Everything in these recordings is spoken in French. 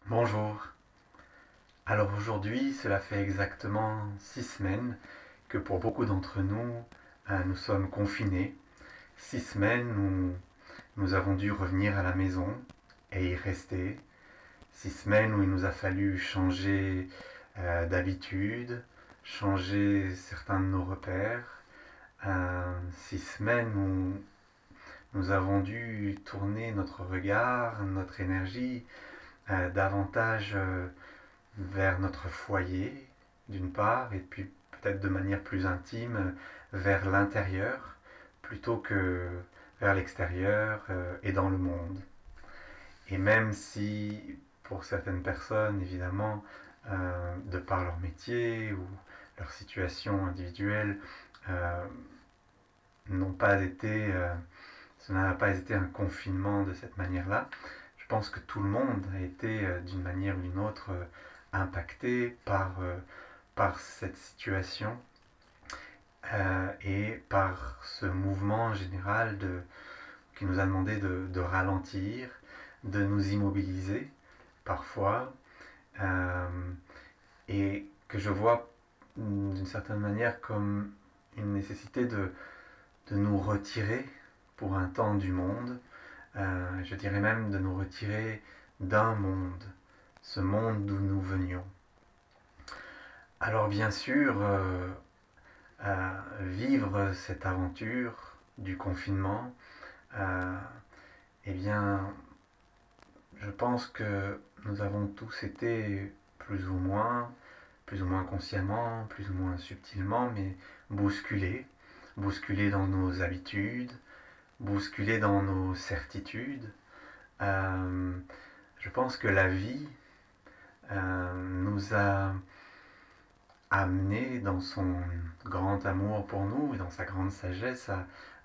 Bonjour. Alors aujourd'hui, cela fait exactement 6 semaines que pour beaucoup d'entre nous, nous sommes confinés. 6 semaines où nous avons dû revenir à la maison et y rester. 6 semaines où il nous a fallu changer d'habitude, changer certains de nos repères. 6 semaines où nous avons dû tourner notre regard, notre énergie davantage vers notre foyer, d'une part, et puis peut-être de manière plus intime, vers l'intérieur, plutôt que vers l'extérieur et dans le monde. Et même si, pour certaines personnes, évidemment, de par leur métier ou leur situation individuelle, euh, n'ont pas été, ce n'a pas été un confinement de cette manière-là, je pense que tout le monde a été, d'une manière ou d'une autre, impacté par cette situation et par ce mouvement général qui nous a demandé de ralentir, de nous immobiliser parfois, euh, et que je vois d'une certaine manière comme une nécessité de nous retirer pour un temps du monde, je dirais même de nous retirer d'un monde, ce monde d'où nous venions. Alors bien sûr, vivre cette aventure du confinement, euh, eh bien, je pense que nous avons tous été plus ou moins consciemment, plus ou moins subtilement, mais bousculés, bousculés dans nos habitudes, bousculés dans nos certitudes. Euh, je pense que la vie nous a amené dans son grand amour pour nous et dans sa grande sagesse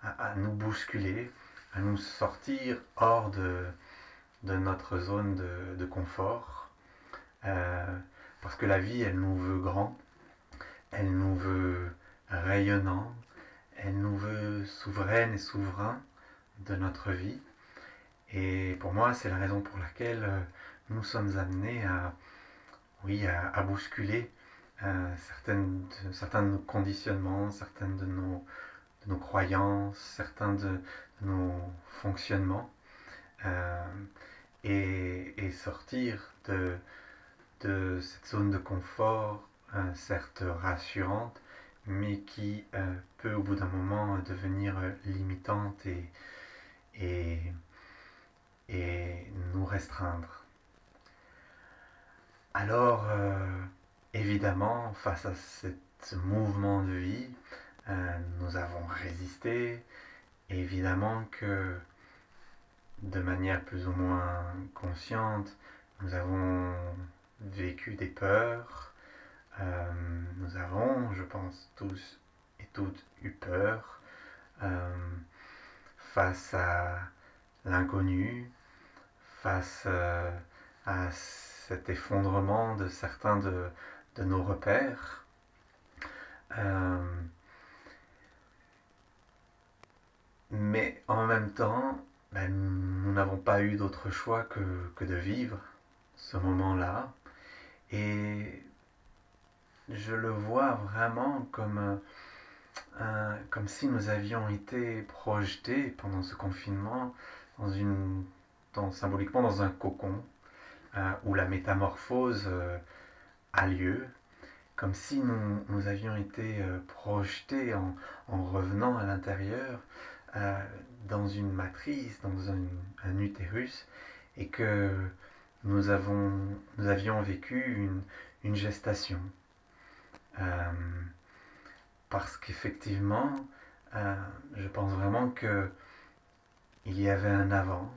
à nous bousculer, à nous sortir hors de notre zone de confort. Parce que la vie, elle nous veut grand, elle nous veut rayonnant, elle nous veut souveraine et souverain de notre vie. Et pour moi, c'est la raison pour laquelle nous sommes amenés oui, à bousculer certains de nos conditionnements, certaines de nos croyances, certains de nos fonctionnements, euh, et sortir de cette zone de confort, certes rassurante, mais qui peut au bout d'un moment devenir limitante et, et nous restreindre. Alors, évidemment, face à ce mouvement de vie, nous avons résisté. Et évidemment que, de manière plus ou moins consciente, nous avons vécu des peurs. Nous avons, je pense, tous et toutes eu peur face à l'inconnu, face à cet effondrement de certains de nos repères. Euh, mais en même temps, ben, nous n'avons pas eu d'autre choix que de vivre ce moment-là. Et je le vois vraiment comme si nous avions été projetés pendant ce confinement symboliquement dans un cocon où la métamorphose a lieu, comme si nous avions été projetés en revenant à l'intérieur euh, dans une matrice, dans un utérus, et que nous avions vécu une gestation. Euh, Parce qu'effectivement, je pense vraiment que il y avait un avant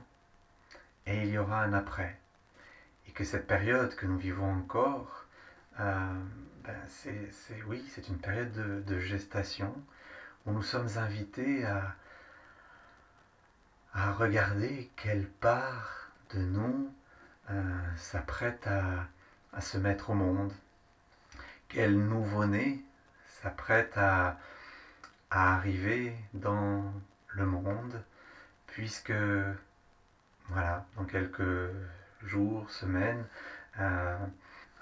et il y aura un après. Et que cette période que nous vivons encore, oui, c'est une période de gestation où nous sommes invités à regarder quelle part de nous s'apprête à se mettre au monde, quel nouveau-né s'apprête à arriver dans le monde, puisque voilà, dans quelques jours, semaines,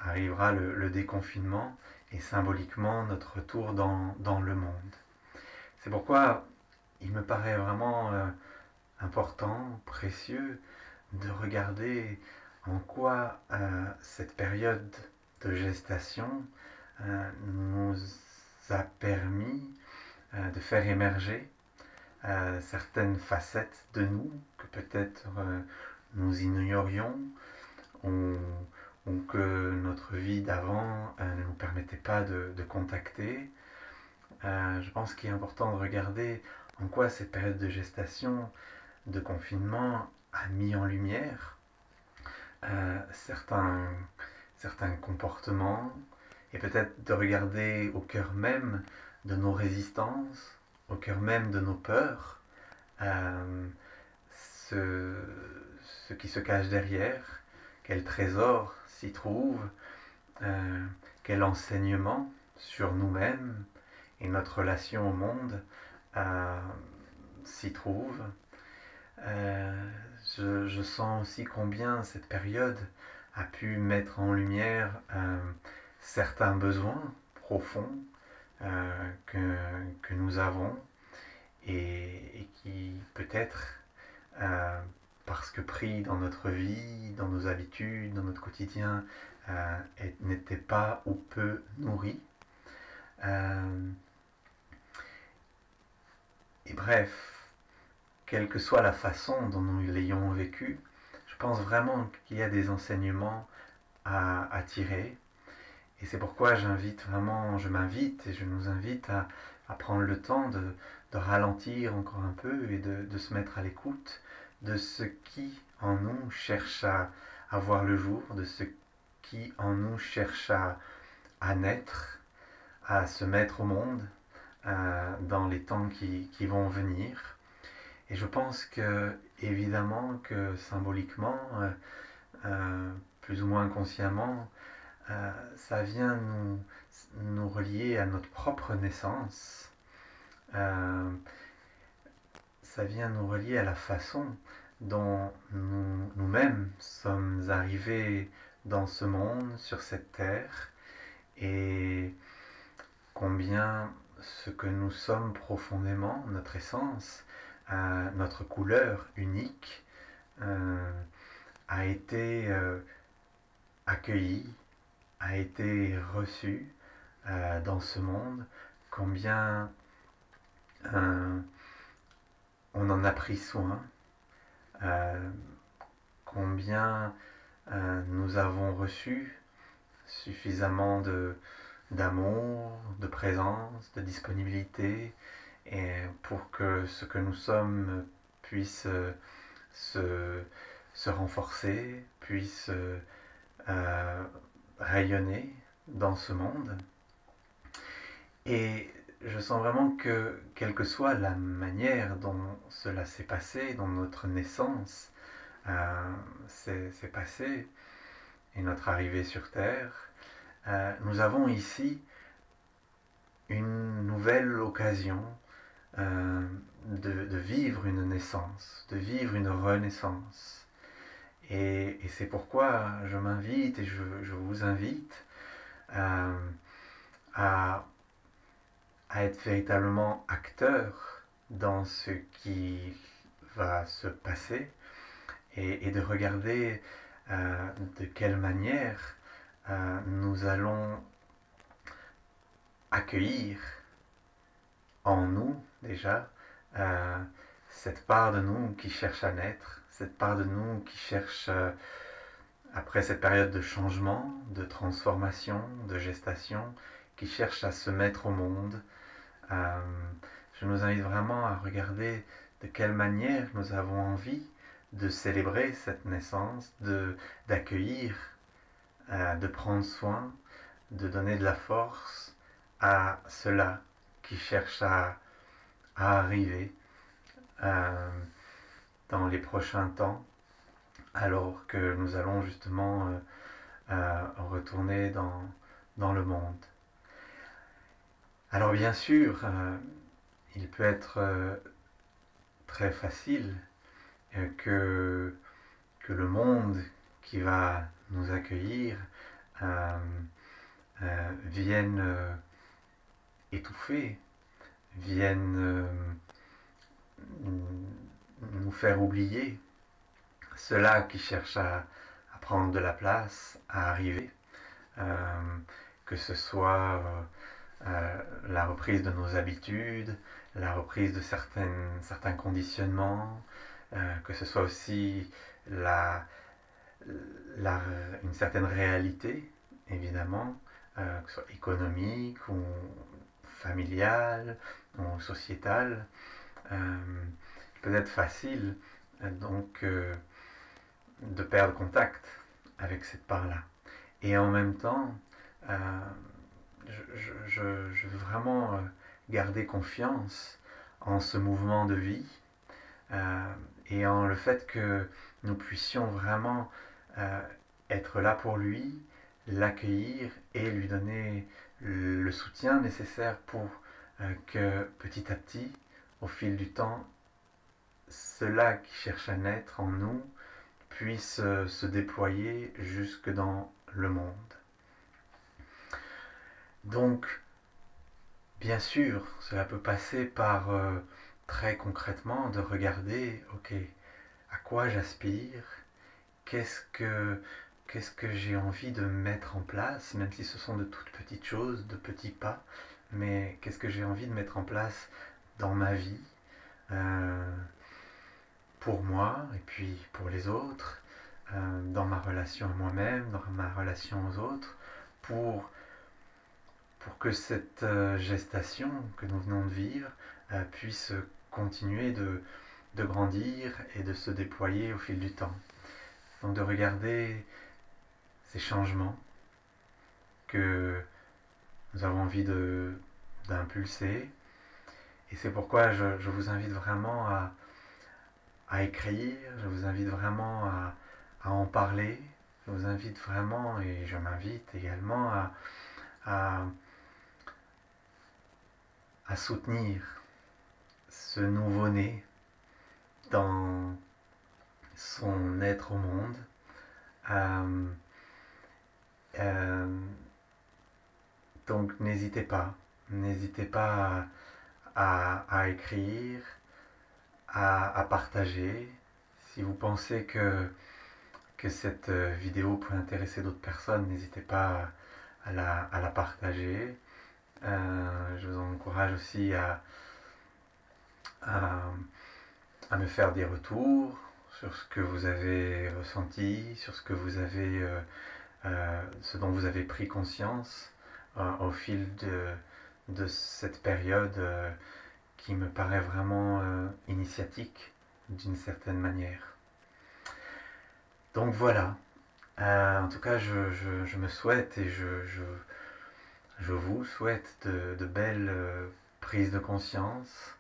arrivera le déconfinement et symboliquement notre retour dans le monde. C'est pourquoi il me paraît vraiment important, précieux, de regarder en quoi cette période de gestation nous a permis de faire émerger certaines facettes de nous que peut-être nous ignorions ou que notre vie d'avant ne nous permettait pas de contacter. Je pense qu'il est important de regarder en quoi cette période de gestation, de confinement, a mis en lumière certains comportements et peut-être de regarder au cœur même de nos résistances, au cœur même de nos peurs, ce qui se cache derrière, quel trésor s'y trouve, quel enseignement sur nous-mêmes et notre relation au monde s'y trouve. Je sens aussi combien cette période a pu mettre en lumière certains besoins profonds que nous avons et qui peut-être, parce que pris dans notre vie, dans nos habitudes, dans notre quotidien, n'étaient pas ou peu nourris. Et bref, quelle que soit la façon dont nous l'ayons vécu, je pense vraiment qu'il y a des enseignements à tirer. Et c'est pourquoi je m'invite et je nous invite à prendre le temps de ralentir encore un peu et de se mettre à l'écoute de ce qui en nous cherche à voir le jour, de ce qui en nous cherche à naître, à se mettre au monde dans les temps qui vont venir. Et je pense que, évidemment, que symboliquement, plus ou moins consciemment, ça vient nous relier à notre propre naissance. Ça vient nous relier à la façon dont nous-mêmes sommes arrivés dans ce monde, sur cette terre, et combien ce que nous sommes profondément, notre essence, notre couleur unique, a été accueillie, a été reçue dans ce monde, combien on en a pris soin, combien nous avons reçu suffisamment d'amour, de présence, de disponibilité, et pour que ce que nous sommes puisse se renforcer, puisse rayonner dans ce monde. Et je sens vraiment que, quelle que soit la manière dont cela s'est passé, dont notre naissance s'est passée, et notre arrivée sur Terre, nous avons ici une nouvelle occasion de vivre une naissance, de vivre une renaissance. Et c'est pourquoi je m'invite et je vous invite à être véritablement acteur dans ce qui va se passer et de regarder de quelle manière nous allons accueillir en nous déjà cette part de nous qui cherche à naître, cette part de nous qui cherche, après cette période de changement, de transformation, de gestation, qui cherche à se mettre au monde. Je nous invite vraiment à regarder de quelle manière nous avons envie de célébrer cette naissance, d'accueillir, de prendre soin, de donner de la force à ceux-là qui cherchent à arriver dans les prochains temps, alors que nous allons justement retourner dans le monde. Alors bien sûr, il peut être très facile que le monde qui va nous accueillir viennent étouffer, viennent nous faire oublier ceux-là qui cherchent à prendre de la place, à arriver, que ce soit la reprise de nos habitudes, la reprise de certains conditionnements, que ce soit aussi une certaine réalité, évidemment, que ce soit économique ou familiale ou sociétale. Peut être facile donc de perdre contact avec cette part-là. Et en même temps, je veux vraiment garder confiance en ce mouvement de vie et en le fait que nous puissions vraiment être là pour lui, l'accueillir et lui donner le soutien nécessaire pour que petit à petit, au fil du temps, cela qui cherche à naître en nous puisse se déployer jusque dans le monde. Donc, bien sûr, cela peut passer par très concrètement de regarder, ok, à quoi j'aspire, qu'est-ce que j'ai envie de mettre en place, même si ce sont de toutes petites choses, de petits pas, mais qu'est-ce que j'ai envie de mettre en place dans ma vie, pour moi et puis pour les autres, dans ma relation à moi-même, dans ma relation aux autres, pour que cette gestation que nous venons de vivre puisse continuer de grandir et de se déployer au fil du temps. Donc de regarder ces changements que nous avons envie d'impulser. Et c'est pourquoi je vous invite vraiment à écrire, je vous invite vraiment à en parler, je vous invite vraiment, et je m'invite également à soutenir ce nouveau-né dans son être au monde. Donc n'hésitez pas à écrire, à partager. Si vous pensez que cette vidéo peut intéresser d'autres personnes, n'hésitez pas à la partager. Je vous encourage aussi à me faire des retours sur ce que vous avez ressenti, sur ce que vous avez, ce dont vous avez pris conscience au fil de cette période qui me paraît vraiment initiatique d'une certaine manière. Donc voilà, en tout cas je me souhaite et je vous souhaite de belles prises de conscience.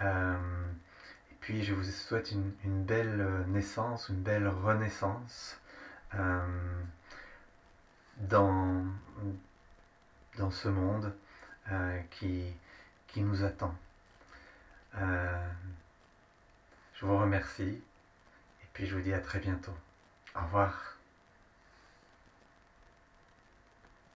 Et puis je vous souhaite une belle naissance, une belle renaissance dans ce monde qui nous attend. Je vous remercie et puis je vous dis à très bientôt. Au revoir.